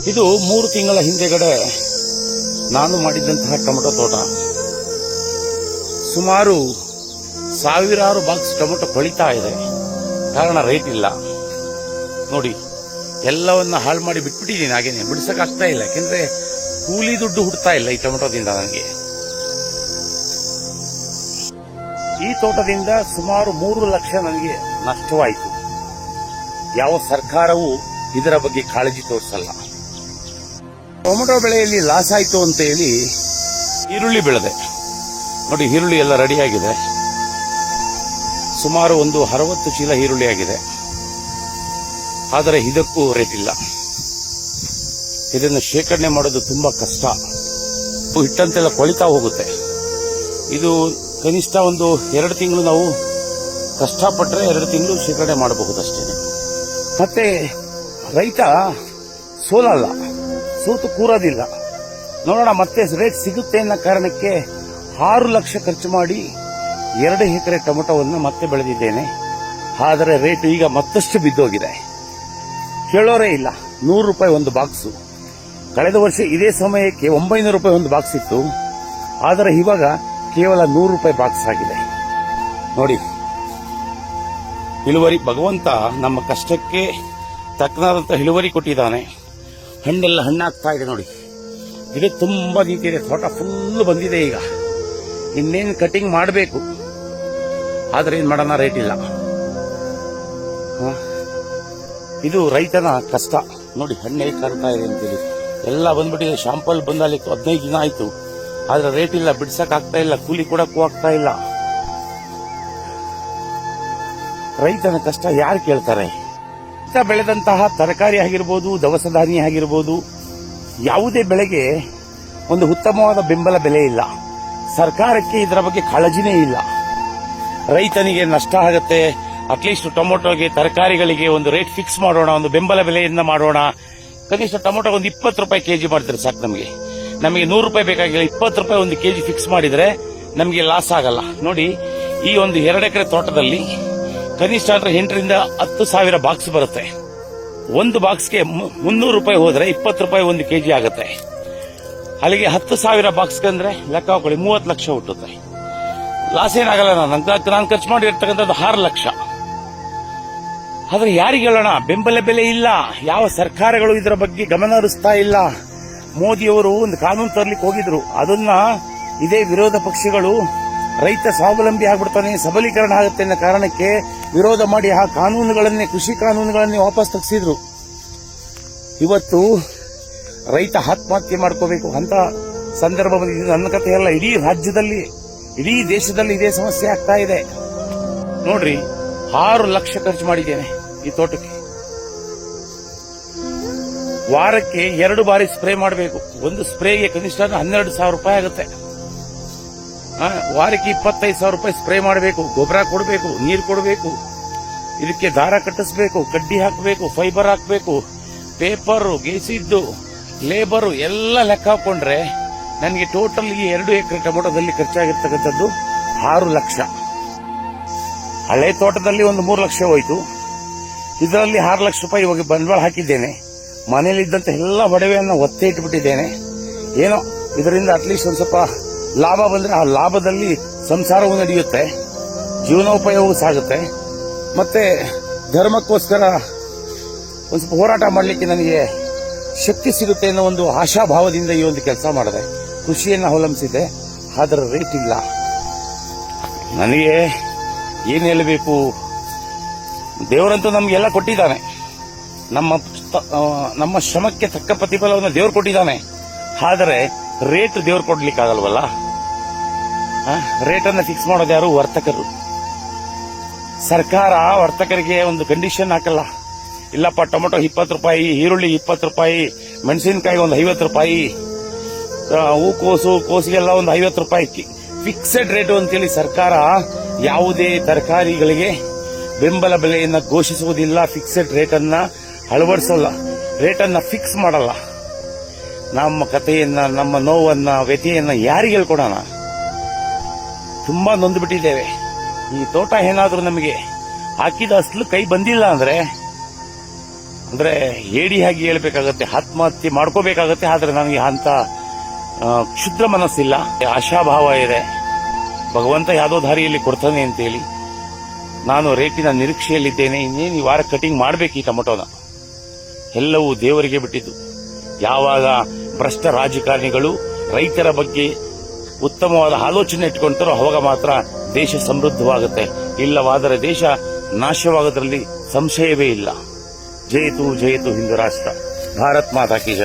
ಇದು 3 ತಿಂಗಳ ಹಿಂದೆಗಡೆ ನಾನು ಮಾಡಿದಂತಹ ಟೊಮೆಟೊ ತೋಟ. ಸುಮಾರು ಸಾವಿರಾರು ಬಾಕ್ಸ್ ಟೊಮೆಟೊ ಕೊಳಿತಾ ಇದೆ. ಕಾರಣ ರೇಟ್ ಇಲ್ಲ. ನೋಡಿ, ಎಲ್ಲವನ್ನ ಹಾಳು ಮಾಡಿ ಬಿಟ್ಬಿಟ್ಟಿದ್ದೀನಿ. ಹಾಗೇನೆ ಬಿಡಿಸಕ್ಕಾಗ್ತಾ ಇಲ್ಲ, ಯಾಕೆಂದ್ರೆ ಕೂಲಿ ದುಡ್ಡು ಹುಡ್ತಾ ಇಲ್ಲ ಈ ಟೊಮೆಟೊದಿಂದ ನನಗೆ. ಈ ತೋಟದಿಂದ ಸುಮಾರು 3 ಲಕ್ಷ ನನಗೆ ನಷ್ಟವಾಯಿತು. ಯಾವ ಸರ್ಕಾರವೂ ಇದರ ಬಗ್ಗೆ ಕಾಳಜಿ ತೋರಿಸಲ್ಲ. ಟೊಮೆಟೊ ಬೆಳೆಯಲ್ಲಿ ಲಾಸ್ ಆಯಿತು ಅಂತ ಹೇಳಿ ಈರುಳ್ಳಿ ಬೆಳೆದೆ. ನೋಡಿ, ಈರುಳ್ಳಿ ಎಲ್ಲ ರೆಡಿಯಾಗಿದೆ. ಸುಮಾರು ಒಂದು 60 ಚೀಲ ಈರುಳ್ಳಿ ಆಗಿದೆ. ಆದರೆ ಇದಕ್ಕೂ ರೇಟ್ ಇಲ್ಲ. ಇದನ್ನು ಶೇಖರಣೆ ಮಾಡೋದು ತುಂಬಾ ಕಷ್ಟ. ಹಿಟ್ಟಂತೆಲ್ಲ ಕೊಳಿತಾ ಹೋಗುತ್ತೆ. ಇದು ಕನಿಷ್ಠ ಒಂದು 2 ತಿಂಗಳು ನಾವು ಕಷ್ಟಪಟ್ಟರೆ 2 ತಿಂಗಳು ಶೇಖರಣೆ ಮಾಡಬಹುದಷ್ಟೇ. ಮತ್ತೆ ರೈತ ಸೋಲಲ್ಲ, ಸೋತು ಕೂರೋದಿಲ್ಲ. ನೋಡೋಣ, ಮತ್ತೆ ರೇಟ್ ಸಿಗುತ್ತೆ ಅನ್ನೋ ಕಾರಣಕ್ಕೆ 6 ಲಕ್ಷ ಖರ್ಚು ಮಾಡಿ 2 ಎಕರೆ ಟೊಮೆಟೊವನ್ನು ಮತ್ತೆ ಬೆಳೆದಿದ್ದೇನೆ. ಆದರೆ ರೇಟ್ ಈಗ ಮತ್ತಷ್ಟು ಬಿದ್ದೋಗಿದೆ. ಕೇಳೋರೇ ಇಲ್ಲ. 100 ರೂಪಾಯಿ ಒಂದು ಬಾಕ್ಸು. ಕಳೆದ ವರ್ಷ ಇದೇ ಸಮಯಕ್ಕೆ 900 ರೂಪಾಯಿ ಒಂದು ಬಾಕ್ಸ್ ಇತ್ತು. ಆದರೆ ಇವಾಗ ಕೇವಲ 100 ರೂಪಾಯಿ ಬಾಕ್ಸ್ ಆಗಿದೆ. ನೋಡಿ, ಇಳುವರಿ ಭಗವಂತ ನಮ್ಮ ಕಷ್ಟಕ್ಕೆ ತಕ್ಕನಾದಂತಹ ಇಳುವರಿ ಕೊಟ್ಟಿದ್ದಾನೆ. ಹಣ್ಣೆಲ್ಲ ಹಣ್ಣಾಗ್ತಾ ಇದೆ. ನೋಡಿ, ಗಿಡ ತುಂಬಾ ನಿಂತಿದೆ. ತೋಟ ಫುಲ್ ಬಂದಿದೆ. ಈಗ ಇನ್ನೇನು ಕಟಿಂಗ್ ಮಾಡಬೇಕು. ಆದರೆ ಏನ್ ಮಾಡೋಣ, ರೇಟ್ ಇಲ್ಲ. ಇದು ರೈತನ ಕಷ್ಟ. ನೋಡಿ, ಹಣ್ಣೆ ಕಾಣ್ತಾ ಇದೆ ಅಂತೇಳಿ ಎಲ್ಲ ಬಂದ್ಬಿಟ್ಟಿದೆ. ಶಾಂಪಲ್ ಬಂದಲ್ಲಿ 15 ದಿನ ಆಯ್ತು. ಆದ್ರೆ ರೇಟ್ ಇಲ್ಲ, ಬಿಡ್ಸಕ್ ಆಗ್ತಾ ಇಲ್ಲ, ಕೂಲಿ ಕೊಡಕ್ಕೂ ಆಗ್ತಾ ಇಲ್ಲ. ರೈತನ ಕಷ್ಟ ಯಾರು ಕೇಳ್ತಾರೆ? ರೈತ ಬೆಳೆದಂತಹ ತರಕಾರಿ ಆಗಿರ್ಬೋದು, ದವಸ ಧಾನ್ಯ ಆಗಿರ್ಬೋದು, ಯಾವುದೇ ಬೆಳೆಗೆ ಒಂದು ಉತ್ತಮವಾದ ಬೆಂಬಲ ಬೆಲೆ ಇಲ್ಲ. ಸರ್ಕಾರಕ್ಕೆ ಇದರ ಬಗ್ಗೆ ಕಾಳಜಿನೇ ಇಲ್ಲ. ರೈತನಿಗೆ ನಷ್ಟ ಆಗುತ್ತೆ. ಅಟ್ಲೀಸ್ಟ್ ಟೊಮೊಟೊಗೆ, ತರಕಾರಿಗಳಿಗೆ ಒಂದು ರೇಟ್ ಫಿಕ್ಸ್ ಮಾಡೋಣ, ಒಂದು ಬೆಂಬಲ ಬೆಲೆಯನ್ನ ಮಾಡೋಣ. ಕನಿಷ್ಠ ಟೊಮೊಟೊ ಒಂದು 20 ರೂಪಾಯಿ ಕೆಜಿ ಮಾಡಿದ್ರೆ ಸಾಕು. ನಮಗೆ 100 ರೂಪಾಯಿ ಬೇಕಾಗಿಲ್ಲ. 20 ರೂಪಾಯಿ ಒಂದು ಕೆಜಿ ಫಿಕ್ಸ್ ಮಾಡಿದ್ರೆ ನಮಗೆ ಲಾಸ್ ಆಗಲ್ಲ. ನೋಡಿ, ಈ ಒಂದು 2 ಎಕರೆ ತೋಟದಲ್ಲಿ ಕನಿಷ್ಠ ಅಂದ್ರೆ 8 ರಿಂದ 10 ಸಾವಿರ ಬಾಕ್ಸ್ ಬರುತ್ತೆ. ಒಂದು ಬಾಕ್ಸ್ಗೆ 300 ರೂಪಾಯಿ ಹೋದ್ರೆ 20 ರೂಪಾಯಿ ಒಂದು ಕೆಜಿ ಆಗುತ್ತೆ. ಅಲ್ಲಿಗೆ 10 ಸಾವಿರ ಬಾಕ್ಸ್ಗೆ ಅಂದ್ರೆ ಲೆಕ್ಕ ಹಾಕೊಳ್ಳಿ, 30 ಲಕ್ಷ ಹುಟ್ಟುತ್ತೆ. ಲಾಸ್ ಏನಾಗಲ್ಲ. ನಾನು ಖರ್ಚು ಮಾಡಿರ್ತಕ್ಕಂಥದ್ದು 6 ಲಕ್ಷ. ಆದ್ರೆ ಯಾರಿಗೆ ಹೇಳೋಣ? ಬೆಂಬಲ ಬೆಲೆ ಇಲ್ಲ. ಯಾವ ಸರ್ಕಾರಗಳು ಇದರ ಬಗ್ಗೆ ಗಮನ ಹರಿಸ್ತಾ ಇಲ್ಲ. ಮೋದಿಯವರು ಒಂದು ಕಾನೂನು ತರಲಿಕ್ಕೆ ಹೋಗಿದ್ರು. ಅದನ್ನ ಇದೇ ವಿರೋಧ ಪಕ್ಷಗಳು ರೈತ ಸ್ವಾವಲಂಬಿ ಆಗ್ಬಿಡ್ತಾನೆ, ಸಬಲೀಕರಣ ಆಗುತ್ತೆ ಅನ್ನೋ ಕಾರಣಕ್ಕೆ ವಿರೋಧ ಮಾಡಿ ಆ ಕಾನೂನುಗಳನ್ನೇ, ಕೃಷಿ ಕಾನೂನುಗಳನ್ನೇ ವಾಪಸ್ ತೆಗೆಸಿದ್ರು. ಇವತ್ತು ರೈತ ಆತ್ಮಹತ್ಯೆ ಮಾಡ್ಕೋಬೇಕು ಅಂತ ಸಂದರ್ಭ ಬಂದಿದೆ. ನನ್ನ ಕಥೆ ಅಲ್ಲ, ಇಡೀ ರಾಜ್ಯದಲ್ಲಿ, ಇಡೀ ದೇಶದಲ್ಲಿ ಇದೇ ಸಮಸ್ಯೆ ಆಗ್ತಾ ಇದೆ. ನೋಡ್ರಿ, 6 ಲಕ್ಷ ಖರ್ಚು ಮಾಡಿದ್ದೇನೆ ಈ ತೋಟಕ್ಕೆ. ವಾರಕ್ಕೆ 2 ಬಾರಿ ಸ್ಪ್ರೇ ಮಾಡಬೇಕು. ಒಂದು ಸ್ಪ್ರೇಗೆ ಕನಿಷ್ಠ 12,000 ರೂಪಾಯಿ ಆಗುತ್ತೆ. ವಾರಕ್ಕೆ 25,000 ರೂಪಾಯಿ ಸ್ಪ್ರೇ ಮಾಡಬೇಕು. ಗೊಬ್ಬರ ಕೊಡಬೇಕು, ನೀರು ಕೊಡಬೇಕು, ಇದಕ್ಕೆ ದಾರ ಕಟ್ಟಿಸಬೇಕು, ಕಡ್ಡಿ ಹಾಕಬೇಕು, ಫೈಬರ್ ಹಾಕಬೇಕು, ಪೇಪರು, ಗೇಸಿದ್ದು, ಲೇಬರು ಎಲ್ಲ ಲೆಕ್ಕ ಹಾಕೊಂಡ್ರೆ ನನಗೆ ಟೋಟಲ್ ಈ 2 ಎಕರೆ ಟೊಮೆಟೊದಲ್ಲಿ ಖರ್ಚಾಗಿರ್ತಕ್ಕಂಥದ್ದು 6 ಲಕ್ಷ. ಹಳೆ ತೋಟದಲ್ಲಿ ಒಂದು 3 ಲಕ್ಷ ಹೋಯಿತು. ಇದರಲ್ಲಿ 6 ಲಕ್ಷ ರೂಪಾಯಿ ಇವಾಗ ಬಂಡವಾಳ ಹಾಕಿದ್ದೇನೆ. ಮನೆಯಲ್ಲಿದ್ದಂತ ಎಲ್ಲ ಒಡವೆಯನ್ನು ಒತ್ತೆ ಇಟ್ಬಿಟ್ಟಿದ್ದೇನೆ. ಏನೋ ಇದರಿಂದ ಅಟ್ಲೀಸ್ಟ್ ಒಂದು ಸ್ವಲ್ಪ ಲಾಭ ಬಂದ್ರೆ ಆ ಲಾಭದಲ್ಲಿ ಸಂಸಾರವೂ ನಡೆಯುತ್ತೆ, ಜೀವನೋಪಯೋಗ ಸಾಗುತ್ತೆ. ಮತ್ತೆ ಧರ್ಮಕ್ಕೋಸ್ಕರ ಒಂದು ಸ್ವಲ್ಪ ಹೋರಾಟ ಮಾಡಲಿಕ್ಕೆ ನನಗೆ ಶಕ್ತಿ ಸಿಗುತ್ತೆ ಅನ್ನೋ ಒಂದು ಆಶಾಭಾವದಿಂದ ಈ ಒಂದು ಕೆಲಸ ಮಾಡಿದೆ. ಕೃಷಿಯನ್ನು ಅವಲಂಬಿಸಿದೆ. ಆದರೆ ರೇಟ್ ಇಲ್ಲ. ನನಗೆ ಏನು ಹೇಳಬೇಕು? ದೇವರಂತೂ ನಮಗೆಲ್ಲ ಕೊಟ್ಟಿದ್ದಾನೆ. ನಮ್ಮ ಶ್ರಮಕ್ಕೆ ತಕ್ಕ ಪ್ರತಿಫಲವನ್ನು ದೇವರು ಕೊಟ್ಟಿದ್ದಾನೆ. ಆದರೆ ರೇಟ್ ದೇವ್ರು ಕೊಡ್ಲಿಕ್ಕಾಗಲ್ವಲ್ಲ. ರೇಟನ್ನು ಫಿಕ್ಸ್ ಮಾಡೋದು ಯಾರು? ವರ್ತಕರು. ಸರ್ಕಾರ ವರ್ತಕರಿಗೆ ಒಂದು ಕಂಡೀಷನ್ ಹಾಕಲ್ಲ. ಇಲ್ಲಪ್ಪ, ಟೊಮೆಟೊ 20 ರೂಪಾಯಿ, ಈರುಳ್ಳಿ 20 ರೂಪಾಯಿ, ಮೆಣಸಿನಕಾಯಿ ಒಂದು 50 ರೂಪಾಯಿ, ಕೋಸಿಗೆಲ್ಲ ಒಂದು 50 ರೂಪಾಯಿ ಫಿಕ್ಸೆಡ್ ರೇಟ್ ಅಂತೇಳಿ ಸರ್ಕಾರ ಯಾವುದೇ ತರಕಾರಿಗಳಿಗೆ ಬೆಂಬಲ ಬೆಲೆಯನ್ನ ಘೋಷಿಸುವುದಿಲ್ಲ. ಫಿಕ್ಸೆಡ್ ರೇಟ್ ಅನ್ನ ಅಳವಡಿಸಲ್ಲ, ರೇಟ್ ಅನ್ನ ಫಿಕ್ಸ್ ಮಾಡಲ್ಲ. ನಮ್ಮ ಕಥೆಯನ್ನ, ನಮ್ಮ ನೋವನ್ನ, ವ್ಯಥೆಯನ್ನ ಯಾರಿಗೆ ಹೇಳ್ಕೊಡೋಣ? ತುಂಬಾ ನೊಂದು ಬಿಟ್ಟಿದ್ದೇವೆ. ಈ ತೋಟ ಏನಾದ್ರೂ ನಮಗೆ ಹಾಕಿದ ಅಸಲು ಕೈ ಬಂದಿಲ್ಲ ಅಂದ್ರೆ ಅಂದ್ರೆ ಹೇಡಿಯಾಗಿ ಹೇಳ್ಬೇಕಾಗತ್ತೆ, ಆತ್ಮಹತ್ಯೆ ಮಾಡ್ಕೋಬೇಕಾಗತ್ತೆ. ಆದ್ರೆ ನನಗೆ ಅಂತ ಕ್ಷುದ್ರ ಮನಸ್ಸಿಲ್ಲ, ಆಶಾಭಾವ ಇದೆ. ಭಗವಂತ ಯಾವುದೋ ದಾರಿಯಲ್ಲಿ ಕೊಡ್ತಾನೆ ಅಂತೇಳಿ ನಾನು ರೇಟಿನ ನಿರೀಕ್ಷೆಯಲ್ಲಿದ್ದೇನೆ. ಇನ್ನೇನು ಈ ವಾರ ಕಟಿಂಗ್ ಮಾಡಬೇಕು ಈ ಟೊಮೊಟೊನ. ಎಲ್ಲವೂ ದೇವರಿಗೆ ಬಿಟ್ಟಿದ್ದು. ಯಾವಾಗ ಭ್ರಷ್ಟ ರಾಜಕಾರಣಿಗಳು ರೈತರ ಬಗ್ಗೆ ಉತ್ತಮವಾದ ಆಲೋಚನೆ ಇಟ್ಕೊಂತಾರೋ ಅವಾಗ ಮಾತ್ರ ದೇಶ ಸಮೃದ್ಧವಾಗುತ್ತೆ. ಇಲ್ಲವಾದರೆ ದೇಶ ನಾಶವಾಗೋದ್ರಲ್ಲಿ ಸಂಶಯವೇ ಇಲ್ಲ. ಜಯಿತು ಜಯಿತು ಹಿಂದೂ ರಾಷ್ಟ್ರ. ಭಾರತ್ ಮಾತಾ ಕಿ ಜೈ.